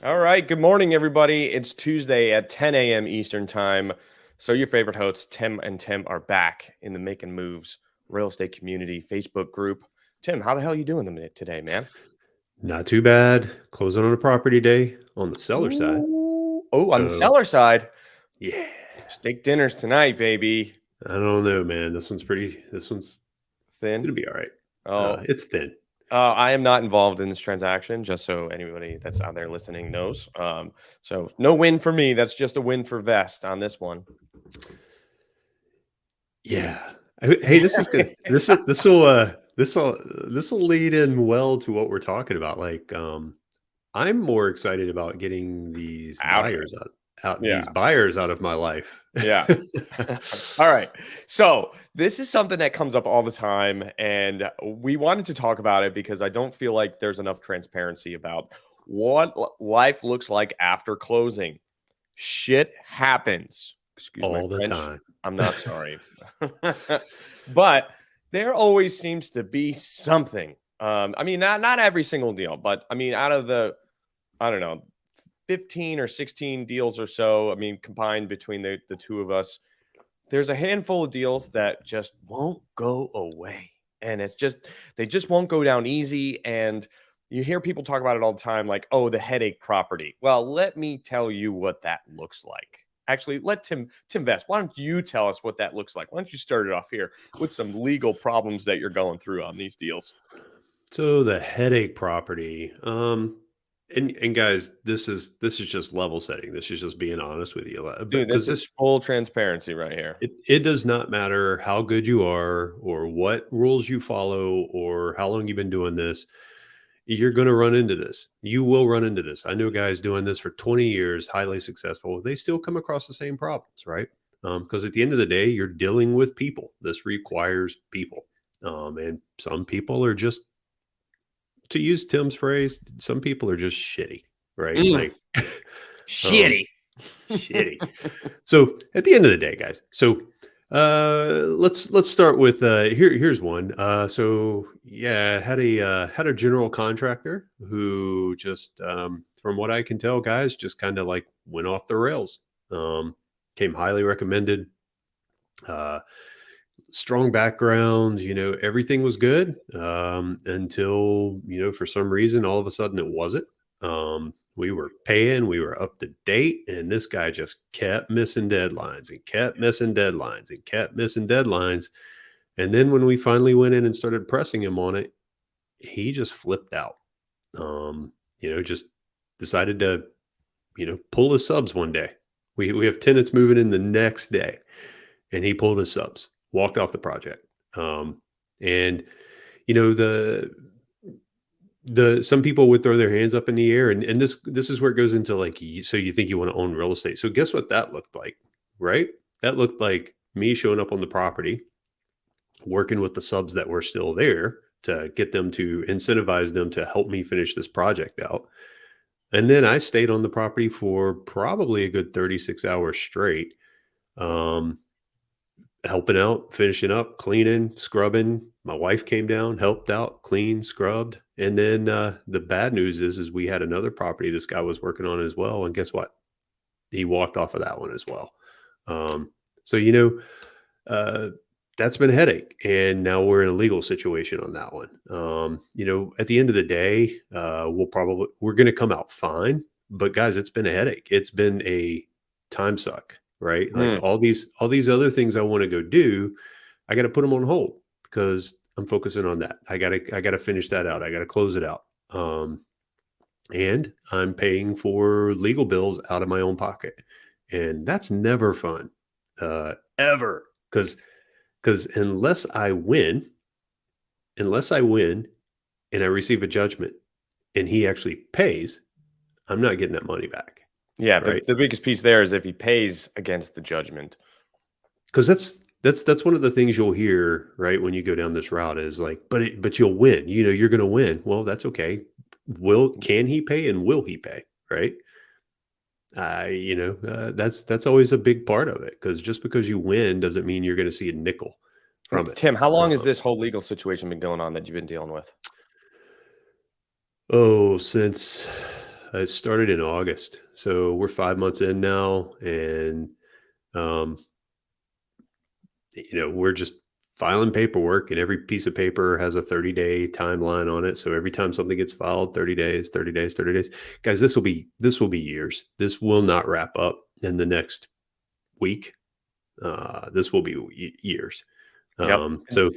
All right. Good morning, everybody. It's Tuesday at 10 a.m. Eastern Time. So, your favorite hosts, Tim and Tim, are back in the Makin Moves Real Estate Community Facebook group. Tim, how the hell are you doing today, man? Not too bad. Closing on a property day on the seller side. Ooh. Oh, on the So, seller side, yeah, steak dinners tonight, baby. I don't know, man. This one's Thin. gonna be all right. Oh, It's thin. I am not involved in this transaction, just so anybody that's out there listening knows. So, no win for me. That's just a win for Vest on this one. Yeah. Hey, this is good. This will lead in well to what we're talking about. I'm more excited about getting these Out of it. buyers out Yeah. these buyers out of my life. Yeah. All right. So this is something that comes up all the time, and we wanted to talk about it because I don't feel like there's enough transparency about what life looks like after closing. Shit happens. Excuse my All the French. time. I'm not sorry. But there always seems to be something. I mean, not every single deal, but I mean, out of the, I don't know, 15 or 16 deals or so, I mean, combined between the two of us, there's a handful of deals that just won't go away. And it's just, they just won't go down easy. And you hear people talk about it all the time, like, oh, the headache property. Well, let me tell you what that looks like. Actually, let Tim Vest, why don't you tell us what that looks like? Why don't you start it off here with some legal problems that you're going through on these deals? So the headache property, and guys, this is just level setting. This is just being honest with you, but Dude, because this this is full transparency right here. it does not matter how good you are or what rules you follow or how long you've been doing this. You're going to run into this. You will run into this. I know guys doing this for 20 years, highly successful. They still come across the same problems, right? Because at the end of the day, you're dealing with people. This requires people, and some people are just, to use Tim's phrase, some people are just shitty, right? Mm, Like, um, shitty. shitty. So at the end of the day, guys. So let's start with here's one. So yeah, had a general contractor who just from what I can tell, guys, just kind of like went off the rails. Um, Came highly recommended. Uh, Strong background, everything was good until, for some reason, all of a sudden it wasn't. We were paying, we were up to date, and this guy just kept missing deadlines and kept missing deadlines and kept missing deadlines. And then when we finally went in and started pressing him on it, he just flipped out. Just decided to, pull his subs one day. We have tenants moving in the next day, and he pulled his subs, walked off the project. And you know the some people would throw their hands up in the air, and this is where it goes into like, so you think you want to own real estate. So guess what that looked like, right? That looked like me showing up on the property, working with the subs that were still there to get them to incentivize them to help me finish this project out. And then I stayed on the property for probably a good 36 hours straight, um, helping out, finishing up, cleaning, scrubbing. My wife came down, helped out, cleaned, scrubbed. And then the bad news is we had another property this guy was working on as well. And guess what? He walked off of that one as well. So, uh, that's been a headache. And now we're in a legal situation on that one. At the end of the day, we're going to come out fine. But guys, it's been a headache. It's been a time suck, right? Like Mm. all these other things I want to go do, I got to put them on hold because I'm focusing on that. I gotta finish that out. I gotta close it out. And I'm paying for legal bills out of my own pocket, and that's never fun, ever. Because unless I win and I receive a judgment and he actually pays, I'm not getting that money back, Yeah, the, right? the biggest piece there is if he pays against the judgment. Because that's one of the things you'll hear, right, when you go down this route is like, but you'll win. You're going to win. Well, that's okay. Can he pay and will he pay? Right? That's always a big part of it, because just because you win doesn't mean you're going to see a nickel from it. Tim, how long has this whole legal situation been going on that you've been dealing with? Oh, since It started in August, so we're 5 months in now, and um, we're just filing paperwork, and every piece of paper has a 30-day timeline on it. So every time something gets filed, 30 days, 30 days, 30 days. Guys, this will be years. This will not wrap up in the next week. This will be years. Yep. So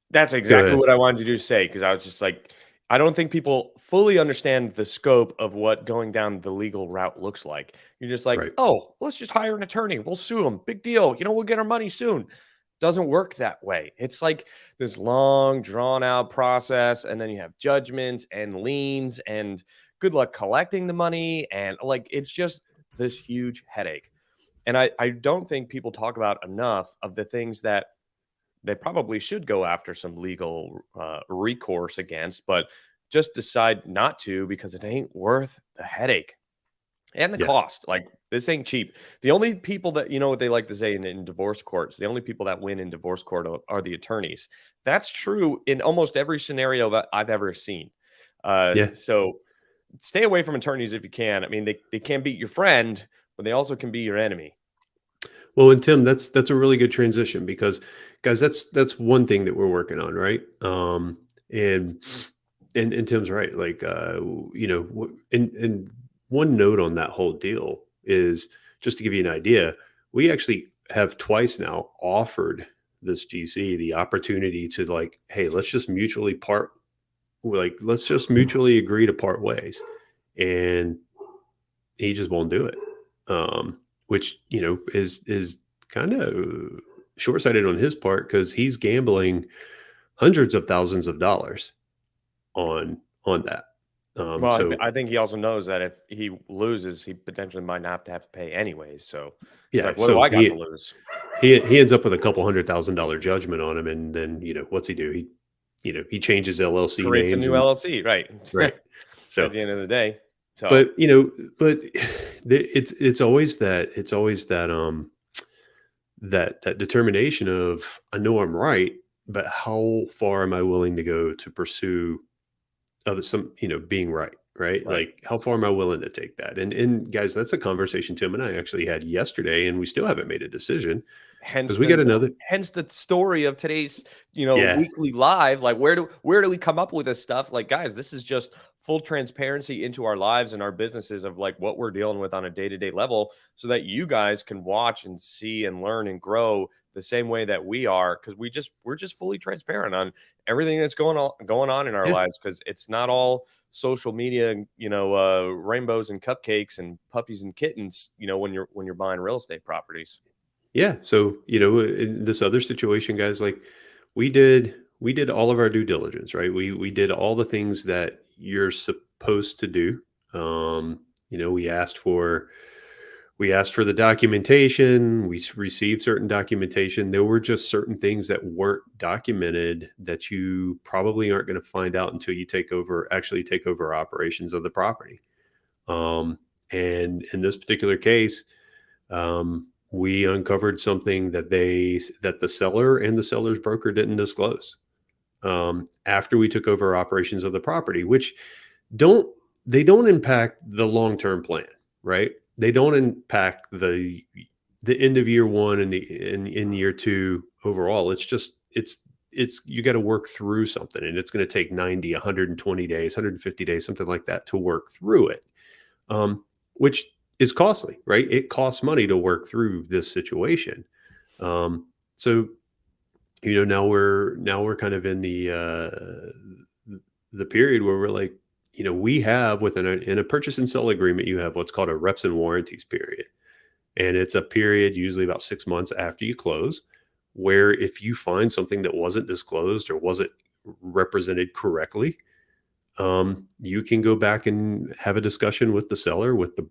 That's go exactly ahead. what I wanted you to say, because I was just like, I don't think people fully understand the scope of what going down the legal route looks like. You're just like, Right. oh, let's just hire an attorney. We'll sue them. Big deal. We'll get our money soon. Doesn't work that way. It's like this long, drawn out process. And then you have judgments and liens, and good luck collecting the money. And like, it's just this huge headache. And I don't think people talk about enough of the things that they probably should go after some legal recourse against, but just decide not to because it ain't worth the headache and the Yeah. cost. Like, this ain't cheap. The only people that, what they like to say in divorce courts, the only people that win in divorce court are the attorneys. That's true in almost every scenario that I've ever seen. Yeah. So stay away from attorneys if you can. I mean, they can be your friend, but they also can be your enemy. Well, and Tim, that's a really good transition because, guys, that's one thing that we're working on, right? And and Tim's right. Like, and one note on that whole deal is just to give you an idea. We actually have twice now offered this GC the opportunity to, like, hey, let's just mutually agree to part ways, and he just won't do it. Which is kind of short-sighted on his part because he's gambling hundreds of thousands of dollars on that. Well, So I think he also knows that if he loses, he potentially might not have to pay anyways. So he's yeah, like, "What do so I got to lose?" he ends up with a couple $100,000 judgment on him, and then what's he do? He changes LLC Creates a names new and LLC, right? right. At So, the end of the day, so but it's always that that determination of, I know I'm right, but how far am I willing to go to pursue being right, right? right. Like, how far am I willing to take that? And guys, that's a conversation Tim and I actually had yesterday, and we still haven't made a decision Hence because we got the another. hence the story of today's, Yeah, weekly live. Like, where do we come up with this stuff? Like, guys, this is just full transparency into our lives and our businesses of like what we're dealing with on a day-to-day level, so that you guys can watch and see and learn and grow the same way that we are, because we're just fully transparent on everything that's going on in our yeah, lives, because it's not all social media and rainbows and cupcakes and puppies and kittens, when you're buying real estate properties. yeah. So in this other situation, guys, like, we did all of our due diligence, right? We did all the things that you're supposed to do. We asked for the documentation. We received certain documentation. There were just certain things that weren't documented that you probably aren't going to find out until you actually take over operations of the property. And in this particular case, we uncovered something that the seller and the seller's broker didn't disclose after we took over operations of the property, which don't don't impact the long-term plan, right? They don't impact the end of year one and in year two overall. It's you got to work through something, and it's going to take 90, 120 days, 150 days, something like that, to work through it. Which is costly, right? It costs money to work through this situation. So now we're kind of in the period where we're like, we have in a purchase and sell agreement, you have what's called a reps and warranties period. And it's a period usually about 6 months after you close, where if you find something that wasn't disclosed or wasn't represented correctly, you can go back and have a discussion with the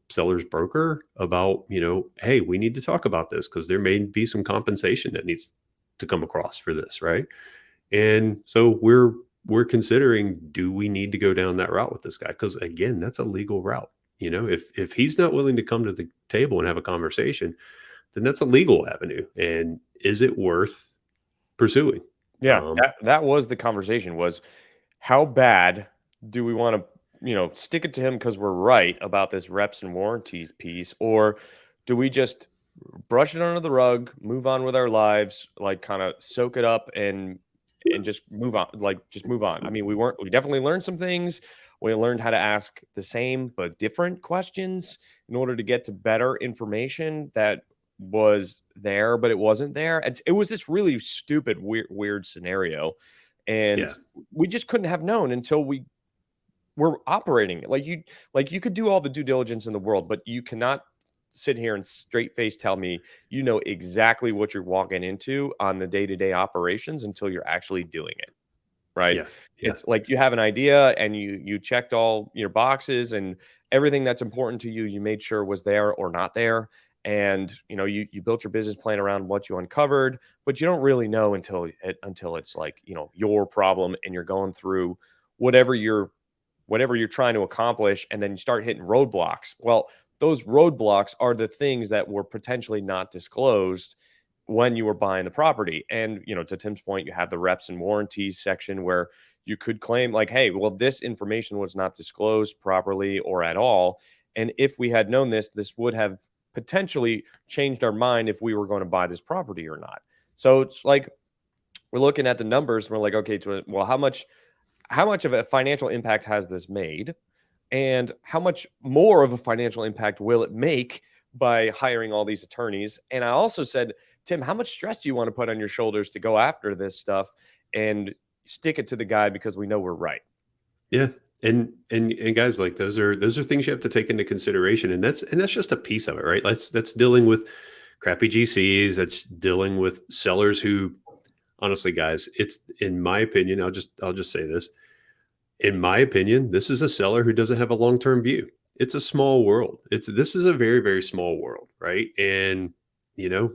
seller's broker about, hey, we need to talk about this because there may be some compensation that needs to come across for this, right? And so we're considering, do we need to go down that route with this guy? Because again, that's a legal route. If he's not willing to come to the table and have a conversation, then that's a legal avenue. And is it worth pursuing? Yeah, Um, that was the conversation, was how bad do we want to stick it to him because we're right about this reps and warranties piece, or do we just brush it under the rug, move on with our lives, like kind of soak it up and just move on, like just move on. I mean, we definitely learned some things. We learned how to ask the same but different questions in order to get to better information that was there, but it wasn't there. It was this really stupid, weird scenario. And Yeah. we just couldn't have known until we're operating it. Like you could do all the due diligence in the world, but you cannot sit here and straight face tell me you know exactly what you're walking into on the day-to-day operations until you're actually doing it, right? Yeah. Yeah. It's like you have an idea and you checked all your boxes and everything that's important to you, you made sure was there or not there. And you built your business plan around what you uncovered, but you don't really know until it's like your problem and you're going through whatever you're whatever you're trying to accomplish, and then you start hitting roadblocks. Well, those roadblocks are the things that were potentially not disclosed when you were buying the property. And, to Tim's point, you have the reps and warranties section where you could claim like, hey, well, this information was not disclosed properly or at all. And if we had known this, this would have potentially changed our mind if we were going to buy this property or not. So it's like we're looking at the numbers and we're like, okay, well, how much of a financial impact has this made? And how much more of a financial impact will it make by hiring all these attorneys? And I also said, Tim, how much stress do you want to put on your shoulders to go after this stuff and stick it to the guy because we know we're right? Yeah. And guys, like those are things you have to take into consideration. And that's just a piece of it, right? That's dealing with crappy GCs, that's dealing with sellers who honestly, guys, it's in my opinion, I'll just say this. In my opinion, this is a seller who doesn't have a long-term view. It's a small world. This is a very, very small world, right? And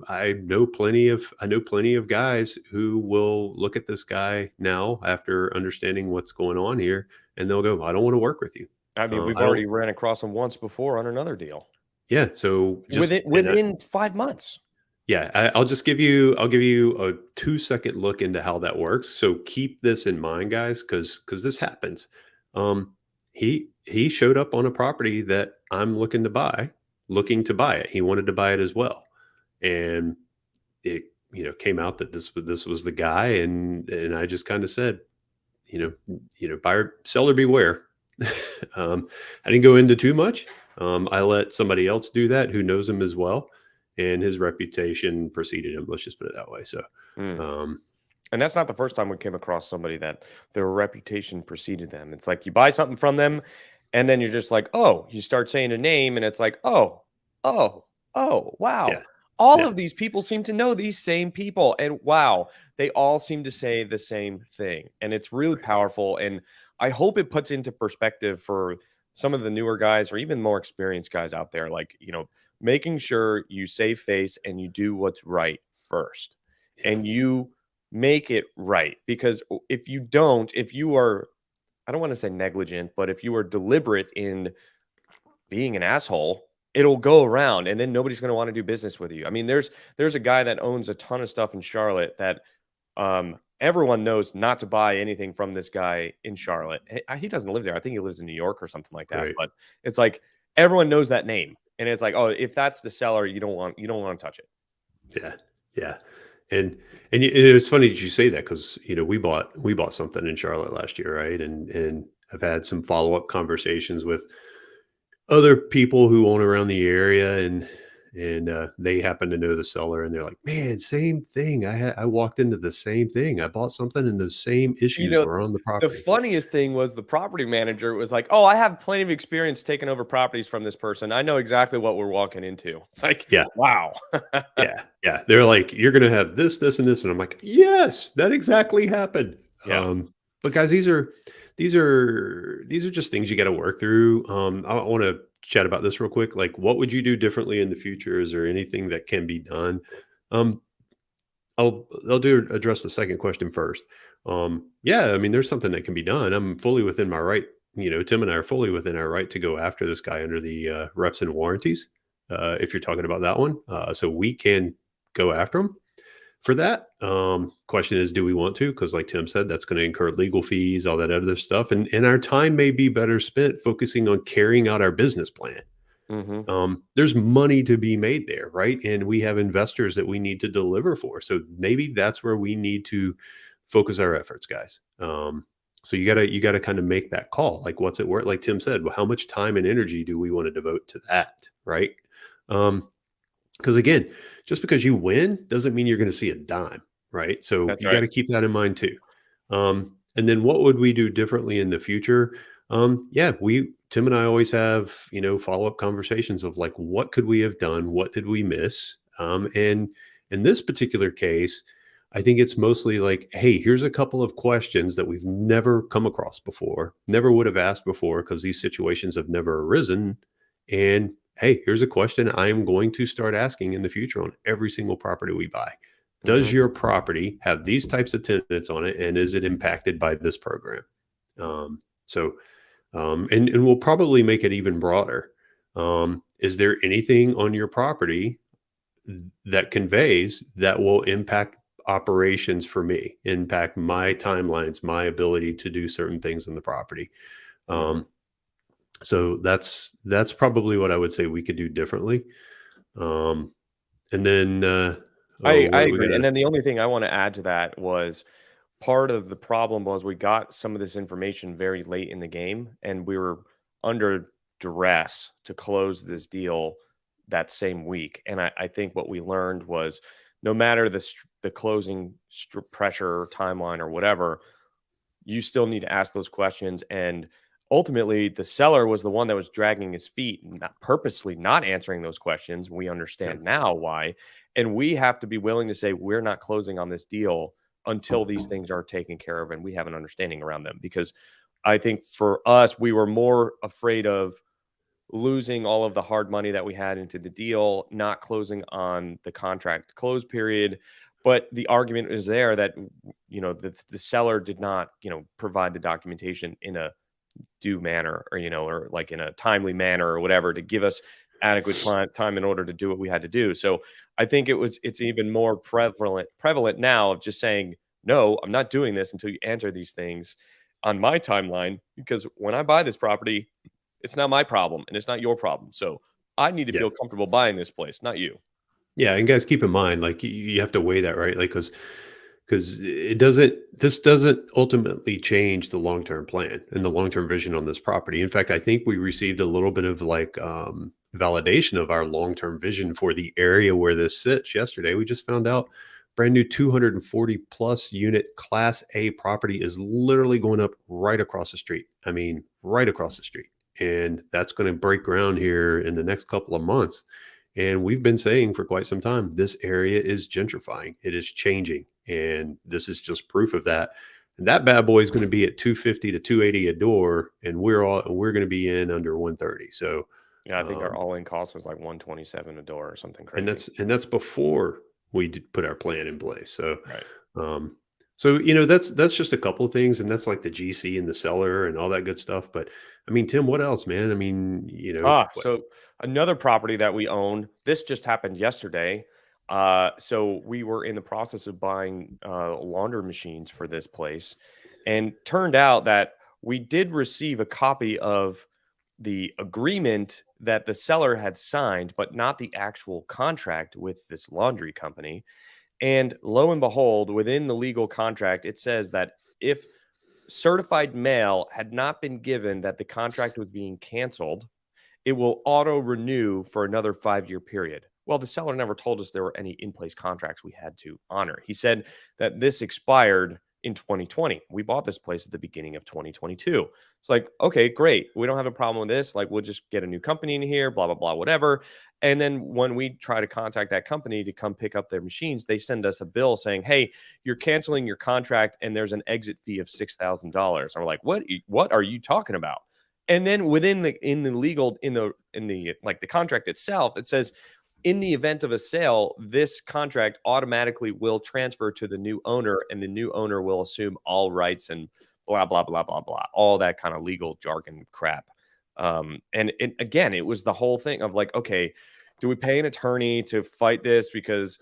I know plenty of guys who will look at this guy now after understanding what's going on here, and they'll go, "I don't want to work with you. I mean, we've I don't." already ran across him once before on another deal Yeah. So just within 5 months. yeah, I'll give you a 2-second look into how that works. So keep this in mind, guys, because this happens. He showed up on a property that I'm looking to buy it. He wanted to buy it as well, and it came out that this was the guy, and I just kind of said, buyer seller beware. I didn't go into too much. I let somebody else do that who knows him as well, and his reputation preceded him. Let's just put it that way. So, Mm. um, And that's not the first time we came across somebody that their reputation preceded them. It's like you buy something from them, and then you're just like, oh, you start saying a name, and it's like, oh, oh, oh, wow. yeah, All yeah, of these people seem to know these same people. And wow, they all seem to say the same thing. And it's really right, powerful. And I hope it puts into perspective for some of the newer guys or even more experienced guys out there, like, making sure you save face and you do what's right first. yeah, And you make it right. Because if you don't, if you are, I don't want to say negligent, but if you are deliberate in being an asshole, it'll go around and then nobody's going to want to do business with you. I mean, there's a guy that owns a ton of stuff in Charlotte that everyone knows not to buy anything from this guy in Charlotte. He doesn't live there. I think he lives in New York or something like that. right, But it's like everyone knows that name. And it's like, oh, if that's the seller, you don't want to touch it. yeah, yeah. And it's funny that you say that because we bought something in Charlotte last year, right? And I've had some follow up conversations with other people who own around the area, and they happen to know the seller, and they're like, man, same thing. I walked into the same thing. I bought something and those same You issues know, were on the the property. funniest thing was the property manager was like, "Oh, I have plenty of experience taking over properties from this person. I know exactly what we're walking into." It's like, Yeah, wow. yeah. They're like, you're gonna have this and this, and I'm like, yes, that exactly happened. Yeah. But guys, these are just things you got to work through. I want to chat about this real quick. Like, what would you do differently in the future? Is there anything that can be done? Um, I'll address the second question first. Yeah, I mean, there's something that can be done. I'm fully within my right. Tim and I are fully within our right to go after this guy under the reps and warranties. If you're talking about that one, so we can go after him for that. Question is, do we want to? Because like Tim said, that's going to incur legal fees, all that other stuff. And our time may be better spent focusing on carrying out our business plan. Mm-hmm. There's money to be made there, right? And we have investors that we need to deliver for. So maybe that's where we need to focus our efforts, guys. So you gotta kind of make that call. Like, what's it worth? Like Tim said, well, how much time and energy do we want to devote to that, right? Because again, just because you win doesn't mean you're going to see a dime, right? So That's you got right. to keep that in mind too. And then what would we do differently in the future? Yeah, Tim and I always have, follow up conversations of like, what could we have done? What did we miss? And in this particular case, I think it's mostly like, hey, here's a couple of questions that we've never come across before, never would have asked before because these situations have never arisen. And hey, here's a question I am going to start asking in the future on every single property we buy. Does Mm-hmm. your property have these types of tenants on it? And is it impacted by this program? And we'll probably make it even broader. Is there anything on your property that conveys that will impact operations for me, impact my timelines, my ability to do certain things in the property? Mm-hmm. So that's probably what I would say we could do differently. Um, and then I what are we agree. And gonna? then the only thing I want to add to that was part of the problem was we got some of this information very late in the game, and we were under duress to close this deal that same week. And I think what we learned was no matter the closing pressure or timeline or whatever, you still need to ask those questions. And ultimately, the seller was the one that was dragging his feet, not purposely not answering those questions. We Yeah, understand now why. And we have to be willing to say, we're not closing on this deal until these things are taken care of and we have an understanding around them. Because I think for us, we were more afraid of losing all of the hard money that we had into the deal, not closing on the contract close period. But the argument is there that the seller did not provide the documentation in a due manner, or or like in a timely manner or whatever, to give us adequate time in order to do what we had to do. So I think it's even more prevalent now of just saying, no, I'm not doing this until you answer these things on my timeline, because when I buy this property, it's not my problem and it's not your problem. So I need to yeah, feel comfortable buying this place, not you. yeah. And guys, keep in mind, like you have to weigh that, right? Like because it doesn't. This doesn't ultimately change the long term plan and the long term vision on this property. In fact, I think we received a little bit of like validation of our long term vision for the area where this sits yesterday. We just found out brand new 240 plus unit class A property is literally going up right across the street. I mean, right across the street. And that's going to break ground here in the next couple of months. And we've been saying for quite some time, this area is gentrifying. It is changing. And this is just proof of that. And that bad boy is going to be at 250 to 280 a door. And we're going to be in under 130. So, Yeah, I think our um, all-in cost was like 127 a door or something and crazy. that's before we did put our plan in place. So, Right. um, that's just a couple of things, and that's like the GC and the seller and all that good stuff. But I mean, Tim, what else, man? I mean, what? So another property that we own, this just happened yesterday. So we were in the process of buying launder machines for this place, and turned out that we did receive a copy of the agreement that the seller had signed, but not the actual contract with this laundry company. And lo and behold, within the legal contract, it says that if certified mail had not been given that the contract was being canceled, it will auto renew for another 5-year period. Well, the seller never told us there were any in place contracts we had to honor. He said that this expired in 2020. We bought this place at the beginning of 2022. It's like, okay, great. We don't have a problem with this. Like, we'll just get a new company in here, blah, blah, blah, whatever. And then when we try to contact that company to come pick up their machines, they send us a bill saying, hey, you're canceling your contract and there's an exit fee of $6,000. And we're like, what are you talking about? And then within the like the contract itself, it says in the event of a sale, this contract automatically will transfer to the new owner, and the new owner will assume all rights and blah blah blah blah blah, all that kind of legal jargon crap. And again, it was the whole thing of like, okay, do we pay an attorney to fight this because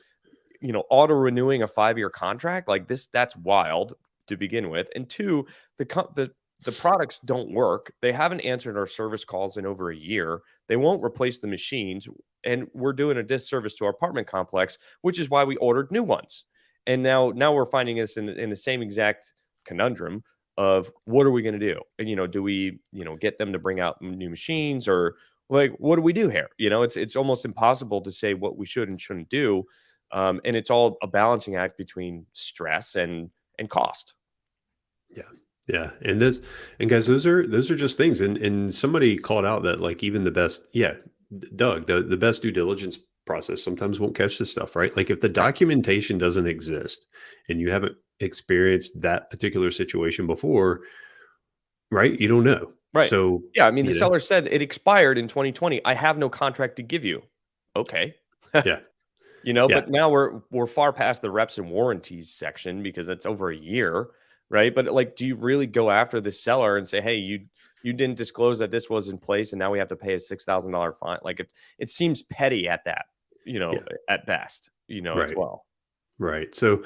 auto renewing a 5-year contract like this, that's wild to begin with. And two, the products don't work. They haven't answered our service calls in over a year. They won't replace the machines, and we're doing a disservice to our apartment complex, which is why we ordered new ones. And now we're finding us in the same exact conundrum of what are we going to do? And do we get them to bring out new machines, or like what do we do here? It's almost impossible to say what we should and shouldn't do, and it's all a balancing act between stress and cost. Yeah. Yeah. And guys, those are just things. And somebody called out that like even the best, yeah, Doug, the best due diligence process sometimes won't catch this stuff, right? Like if the Right. documentation doesn't exist and you haven't experienced that particular situation before, right? You don't know. Right. So, Yeah, I mean, the you know, seller said it expired in 2020. I have no contract to give you. Okay. yeah, yeah, But now we're far past the reps and warranties section because it's over a year, right? But like, do you really go after the seller and say, "Hey, you didn't disclose that this was in place, and now we have to pay a $6,000 fine"? Like it seems petty at that, yeah, at best, as right. well. Right. So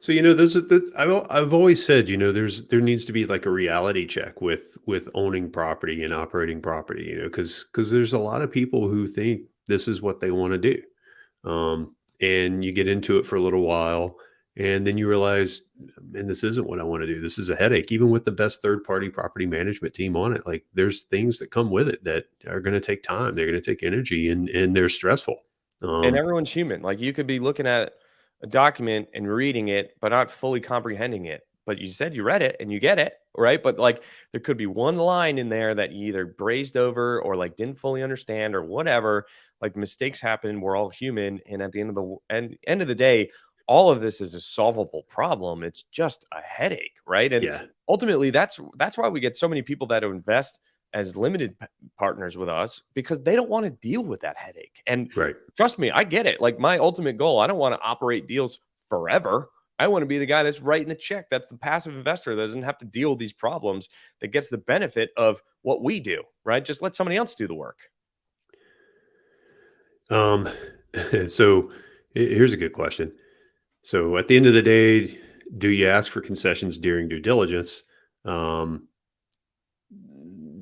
those are I've always said, there needs to be like a reality check with owning property and operating property, because there's a lot of people who think this is what they want to do. And you get into it for a little while and then you realize, and this isn't what I want to do. This is a headache, even with the best third party property management team on it. Like there's things that come with it that are going to take time. They're going to take energy and they're stressful. And Um, everyone's human. Like you could be looking at a document and reading it, but not fully comprehending it. But you said you read it and you get it, right? But like there could be one line in there that you either brazed over or like didn't fully understand or whatever. Like mistakes happen. We're all human. And at the end of the day, all of this is a solvable problem. It's just a headache, right? And yeah. ultimately that's why we get so many people that invest as limited partners with us because they don't want to deal with that headache. And Right. trust me, I get it. Like my ultimate goal, I don't want to operate deals forever. I want to be the guy that's writing the check. That's the passive investor that doesn't have to deal with these problems, that gets the benefit of what we do, right? Just let somebody else do the work. Um, so here's a good question. So at the end of the day, do you ask for concessions during due diligence? Um,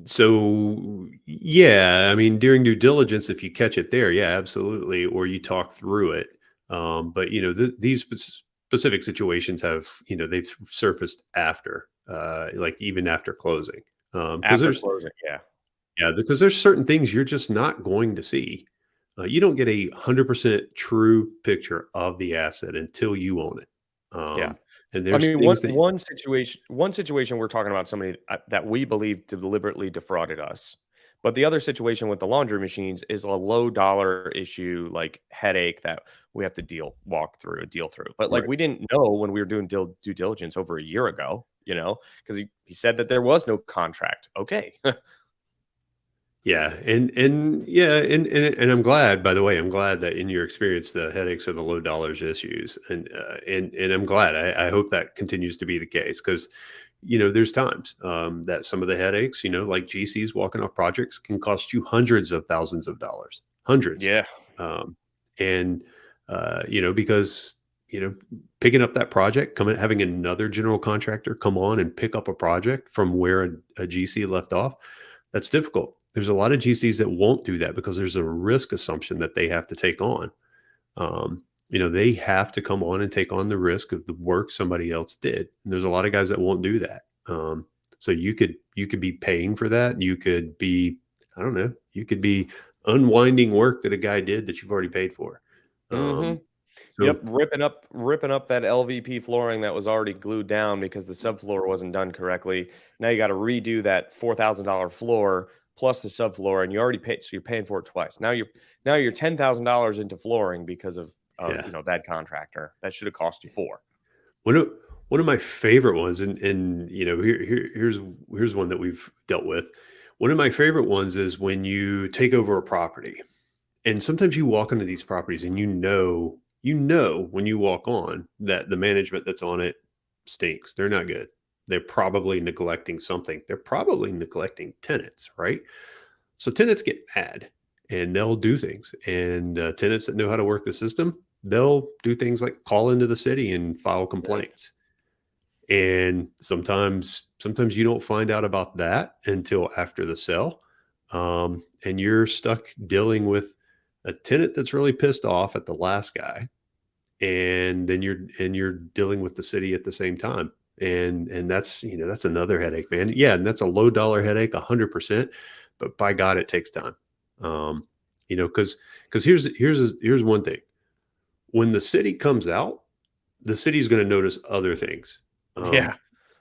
so yeah, I mean, during due diligence, if you catch it there, yeah, absolutely. Or you talk through it. But these specific situations have, they've surfaced after, like even after closing. Because After there's closing. Yeah. Yeah, because there's certain things you're just not going to see. You don't get 100% true picture of the asset until you own it. Yeah. And I there's mean, one things that one situation we're talking about somebody that we believe deliberately defrauded us. But the other situation with the laundry machines is a low dollar issue, like headache that we have to deal through. But like right. we didn't know when we were doing due diligence over a year ago, because he said that there was no contract. Okay. Yeah, and yeah, and I'm glad. By the way, I'm glad that in your experience, the headaches are the low dollars issues, and I'm glad. I hope that continues to be the case because there's times that some of the headaches, like GCs walking off projects, can cost you hundreds of thousands of dollars, hundreds, Yeah. um, and because picking up that project, coming having another general contractor come on and pick up a project from where a GC left off, that's difficult. There's a lot of GCs that won't do that because there's a risk assumption that they have to take on. They have to come on and take on the risk of the work somebody else did. And there's a lot of guys that won't do that. So you could be paying for that. You could be, I don't know, you could be unwinding work that a guy did that you've already paid for. Hmm. Um, Yep, so ripping up that LVP flooring that was already glued down because the subfloor wasn't done correctly. Now you got to redo that $4,000 floor plus the subfloor, and you already paid, so you're paying for it twice. Now you're $10,000 into flooring because of yeah, that contractor that should have cost you four. one of one of my favorite ones, and here's one that we've dealt with. One of my favorite ones is when you take over a property. And sometimes you walk into these properties and you know when you walk on that the management that's on it stinks. They're not good. They're probably neglecting something. They're probably neglecting tenants, right? So tenants get mad and they'll do things. And tenants that know how to work the system, they'll do things like call into the city and file Right. complaints. And sometimes you don't find out about that until after the sale. And you're stuck dealing with a tenant that's really pissed off at the last guy, and then you're dealing with the city at the same time. And that's, that's another headache, man. Yeah, and that's a low dollar headache, 100%. But by God, it takes time. Because here's one thing: when the city comes out, the city's going to notice other things, um, Yeah.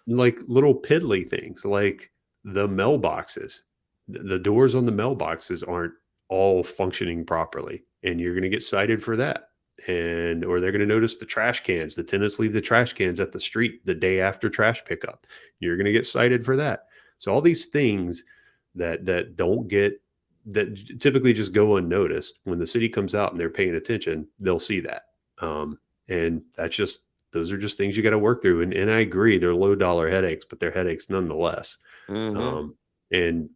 like little piddly things, like the mailboxes. The doors on the mailboxes aren't all functioning properly, and you're going to get cited for that. Or they're going to notice the trash cans. The tenants leave the trash cans at the street the day after trash pickup. You're going to get cited for that. So all these things that typically just go unnoticed, when the city comes out and they're paying attention, they'll see that. And those are just things you got to work through. And I agree, they're low dollar headaches, but they're headaches nonetheless. Hmm. And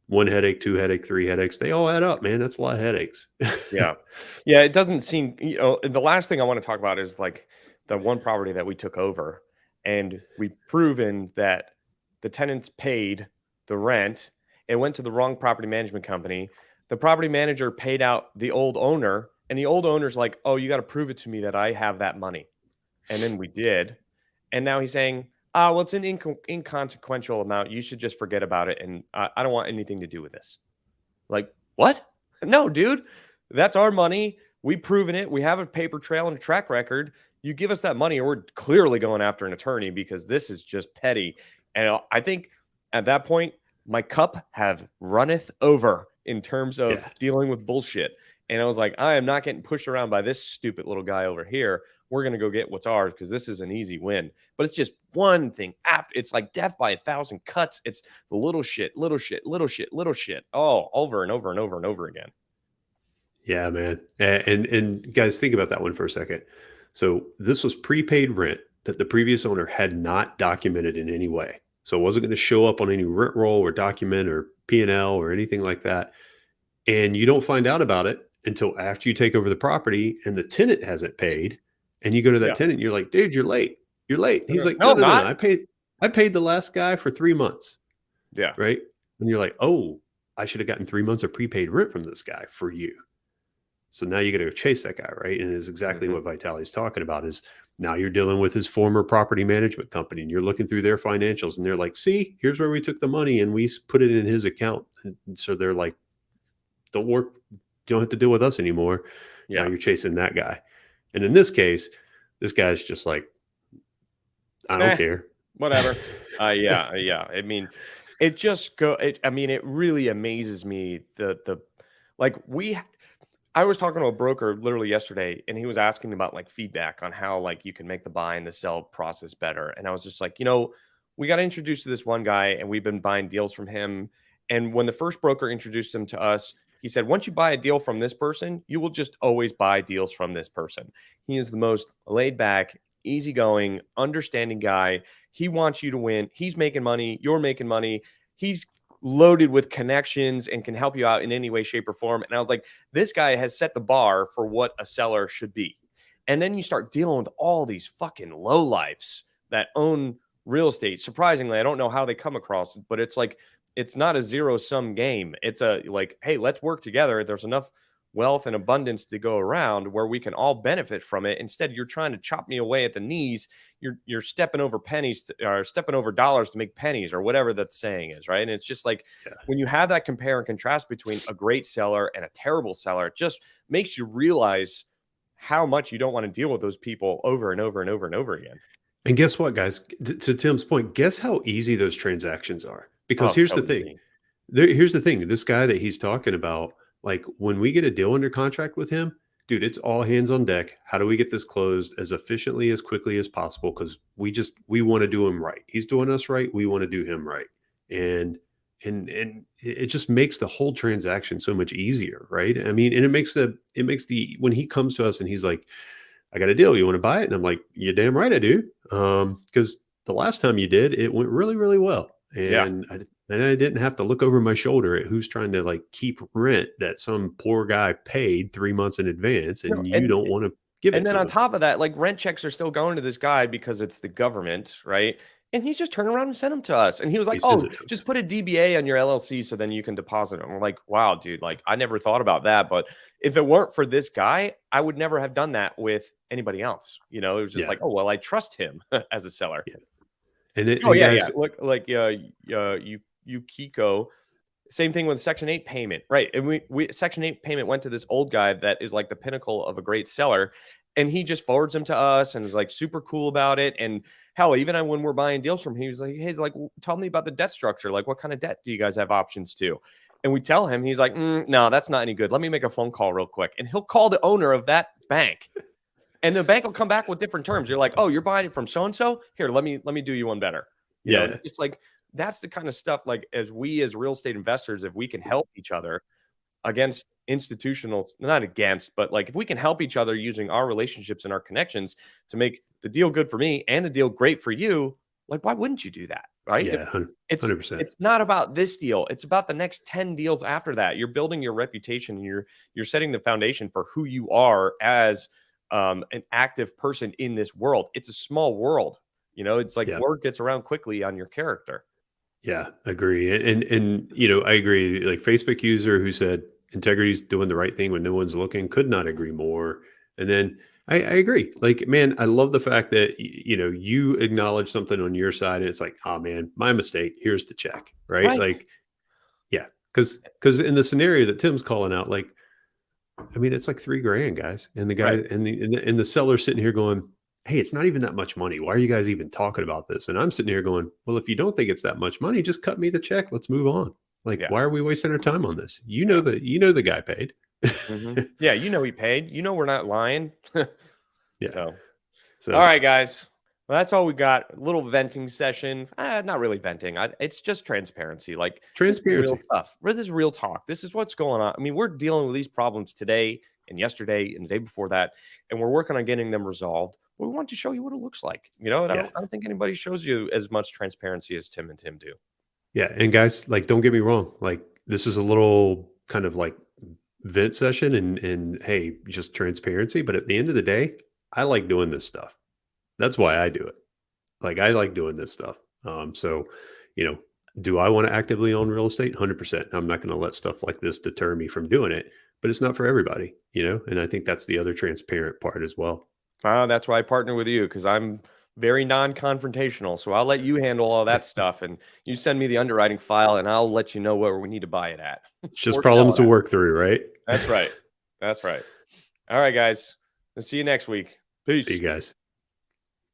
one headache, two headache, three headaches, they all add up, man. That's a lot of headaches. Yeah. Yeah, it doesn't seem, the last thing I want to talk about is like the one property that we took over, and we've proven that the tenants paid the rent. It went to the wrong property management company. The property manager paid out the old owner, and the old owner's like, "Oh, you got to prove it to me that I have that money." And then we did. And now he's saying, "Ah, well, it's an inconsequential amount. You should just forget about it, and I don't want anything to do with this." Like, what? No, dude. That's our money. We've proven it. We have a paper trail and a track record. You give us that money, or we're clearly going after an attorney, because this is just petty. And I think at that point, my cup have runneth over in terms of Yeah. dealing with bullshit. And I was like, I am not getting pushed around by this stupid little guy over here. We're going to go get what's ours, because this is an easy win. But it's just one thing after. It's like death by 1,000 cuts. It's the little shit, little shit, little shit, little shit. Oh, over and over and over and over again. Yeah, man. And guys, think about that one for a second. So this was prepaid rent that the previous owner had not documented in any way. So it wasn't going to show up on any rent roll or document or P&L or anything like that. And you don't find out about it until after you take over the property and the tenant hasn't paid. And you go to that Yeah. tenant, and you're like, dude, you're late. You're late. And he's like, No, no, I'm no, no, no. not. I paid the last guy for 3 months. Yeah. Right. And you're like, oh, I should have gotten 3 months of prepaid rent from this guy for you. So now you got to go chase that guy, right? And it's exactly Hmm. what Vitali's talking about. Is now you're dealing with his former property management company, and you're looking through their financials, and they're like, see, here's where we took the money and we put it in his account. And so they're like, don't work, you don't have to deal with us anymore. Now Yeah. you're chasing that guy. And in this case, this guy's just like, I don't Eh, care. whatever. Yeah. Yeah. I mean, it just go. I mean, it really amazes me like I was talking to a broker literally yesterday, and he was asking about like feedback on how like you can make the buy and the sell process better. And I was just like, we got introduced to this one guy, and we've been buying deals from him. And when the first broker introduced him to us, he said, once you buy a deal from this person, you will just always buy deals from this person. He is the most laid back, easygoing, understanding guy. He wants you to win. He's making money. You're making money. He's loaded with connections and can help you out in any way, shape, or form. And I was like, this guy has set the bar for what a seller should be. And then you start dealing with all these fucking lowlifes that own real estate. Surprisingly, I don't know how they come across it, but it's like, it's not a zero sum game. It's a like, hey, let's work together. There's enough wealth and abundance to go around where we can all benefit from it. Instead, you're trying to chop me away at the knees. You're stepping over pennies or stepping over dollars to make pennies, or whatever that saying is, right? And it's just like, Yeah. when you have that compare and contrast between a great seller and a terrible seller, it just makes you realize how much you don't want to deal with those people over and over and over and over again. And guess what, guys? To Tim's point, guess how easy those transactions are? Because Oh, here's so the thing. easy. Here's the thing. This guy that he's talking about, like when we get a deal under contract with him, dude, it's all hands on deck. How do we get this closed as efficiently, as quickly as possible? Because we want to do him right. He's doing us right. We want to do him right. And it just makes the whole transaction so much easier, right? I mean, and it makes the when he comes to us and he's like, I got a deal. You want to buy it? And I'm like, you damn right I do. Because the last time you did, it went really, really well. Yeah. And I didn't have to look over my shoulder at who's trying to like keep rent that some poor guy paid 3 months in advance, No, and you and don't want to Give it And then to on them. top of that, like rent checks are still going to this guy because it's the government, right? And he just turned around and sent them to us. And he was He like, sends "Oh, it to just us. put a DBA on your LLC so then you can deposit them." We're like, "Wow, dude, like I never thought about that." But if it weren't for this guy, I would never have done that with anybody else. You know, it was just Yeah. like, "Oh, well, I trust him as a seller." Yeah. Oh And yeah, yeah. guys, Look, like you Kiko. Same thing with Section 8 payment, right? And we Section 8 payment went to this old guy that is like the pinnacle of a great seller, and he just forwards them to us and is like super cool about it. And hell, even when we're buying deals from him, he was like, "Hey, he's like, tell me about the debt structure. Like, what kind of debt do you guys have options to?" And we tell him, he's like, "No, that's not any good. Let me make a phone call real quick." And he'll call the owner of that bank, and the bank will come back with different terms. You're like, "Oh, you're buying it from so and so. Here, let me do you one better." You know, yeah, just like that's the kind of stuff. Like as we as real estate investors, if we can help each other against institutional, not against, but like if we can help each other using our relationships and our connections to make the deal good for me and the deal great for you, like why wouldn't you do that, right? yeah, It's 100%. it's not about this deal; it's about the next 10 deals after that. You're building your reputation, and you're setting the foundation for who you are as an active person in this world. It's a small world, you know. It's like Yeah. word gets around quickly on your character. Yeah, agree. And I agree. Like Facebook user who said integrity is doing the right thing when no one's looking, could not agree more. And then I agree. Like, man, I love the fact that you acknowledge something on your side, and it's like, oh man, my mistake. Here's the check, right? Right. Like, yeah, because in the scenario that Tim's calling out, like, I mean, it's like 3 grand, guys, and the guy Right. and the seller sitting here going, "Hey, it's not even that much money. Why are you guys even talking about this?" And I'm sitting here going, "Well, if you don't think it's that much money, just cut me the check. Let's move on. Like, Yeah. why are we wasting our time on this? Yeah. The guy paid." Yeah. You know, he paid. You know, we're not lying. Yeah. So, all So right, guys. Well, that's all we got. A little venting session. Not really venting. It's just transparency. Like this is real transparency. stuff. This is real talk. This is what's going on. I mean, we're dealing with these problems today and yesterday and the day before that, and we're working on getting them resolved. But we want to show you what it looks like. You know, and Yeah. I don't think anybody shows you as much transparency as Tim and Tim do. Yeah. And guys, like, don't get me wrong. Like, this is a little kind of like vent session and hey, just transparency. But at the end of the day, I like doing this stuff. That's why I do it. Like, I like doing this stuff. So, you know, do I want to actively own real estate? 100%. I'm not going to let stuff like this deter me from doing it, but it's not for everybody. And I think that's the other transparent part as well. That's why I partner with you because I'm very non-confrontational. So I'll let you handle all that stuff, and you send me the underwriting file, and I'll let you know where we need to buy it at It's just or sell problems it to at. work through, right? That's right. That's right. All right, guys. We'll see you next week. See you Peace. guys.